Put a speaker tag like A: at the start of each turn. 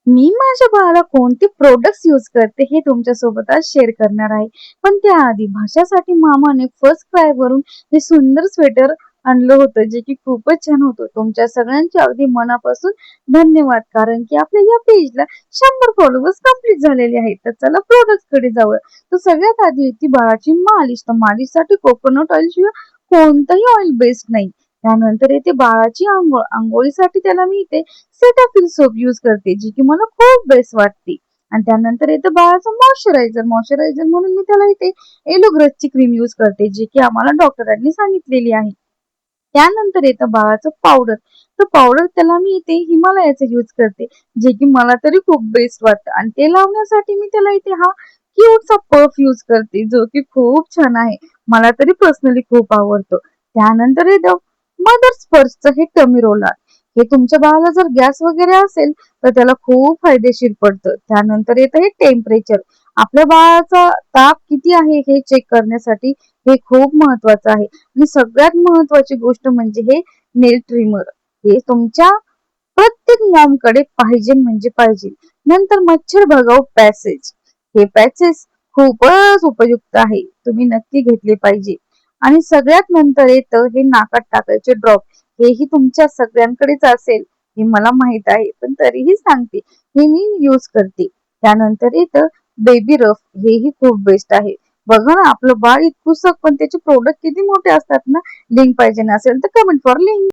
A: मी माझ्या बाळाला कोणते प्रोडक्ट्स यूज करते हे तुमच्यासोबत आज शेअर करणार आहे. पण त्याआधी भाषासाठी मामाने फर्स्ट क्राय वरून हे सुंदर स्वेटर आणलं होतं, जे की खूपच छान होतं. तुमच्या सगळ्यांचे अगदी मनापासून धन्यवाद, कारण की आपल्या या पेजला 100 फॉलोअर्स कंप्लीट झालेले आहेत. तर चला प्रोडक्ट्स कडे जाऊया. तर सगळ्यात आधी ती बाळाची मालिश. तर मालिशसाठी कोकोनट ऑइल शिवाय कोणतंही ऑइल बेस्ट नाही. त्यानंतर येते बाळाची आंघोळ. आंघोळीसाठी त्याला मी इथे सेटाफिल सोप यूज करते, जी की मला खूप बेस्ट वाटते. आणि त्यानंतर येतं बाळाचं मॉइश्चरायझर. मॉइश्चरायझर म्हणून मी त्याला इथे एलोग्रसची क्रीम यूज करते, जी की आम्हाला डॉक्टरांनी सांगितलेली आहे. त्यानंतर येतं बाळाचं पावडर. तर पावडर त्याला मी इथे हिमालयाचं यूज करते, जे की मला तरी खूप बेस्ट वाटतं. आणि ते लावण्यासाठी मी त्याला इथे हा क्यूटचा पफ यूज करते, जो की खूप छान आहे. मला तरी पर्सनली खूप आवडतो. त्यानंतर येतं मदर स्पर्शचं हे टमी रोलर. हे तुमच्या बाळाला जर गॅस वगैरे असेल तर त्याला खूप फायदेशीर पडतं. त्यानंतर येतं हे टेम्परेचर. आपल्या बाळाचा ताप किती आहे हे चेक करण्यासाठी हे खूप महत्वाचं आहे. आणि सगळ्यात महत्वाची गोष्ट म्हणजे हे नेल ट्रिमर. हे तुमच्या प्रत्येक मॉम कडे पाहिजे म्हणजे पाहिजे. नंतर मच्छर भगाव पॅसेज. हे पॅसेज खूपच उपयुक्त आहे, तुम्ही नक्की घेतले पाहिजे. आणि सगळ्यात नंतर येतं हे नाकात टाकायचे ड्रॉप. हेही तुमच्या सगळ्यांकडेच असेल हे मला माहित आहे, पण तरीही सांगते, हे मी यूज करते. त्यानंतर येतं बेबी रफ. हेही खूप बेस्ट आहे. बघा ना, आपलं बाळ इतकुसक पण त्याचे प्रोडक्ट किती मोठे असतात ना. लिंक पाहिजे नसेल तर कमेंट फॉर लिंक.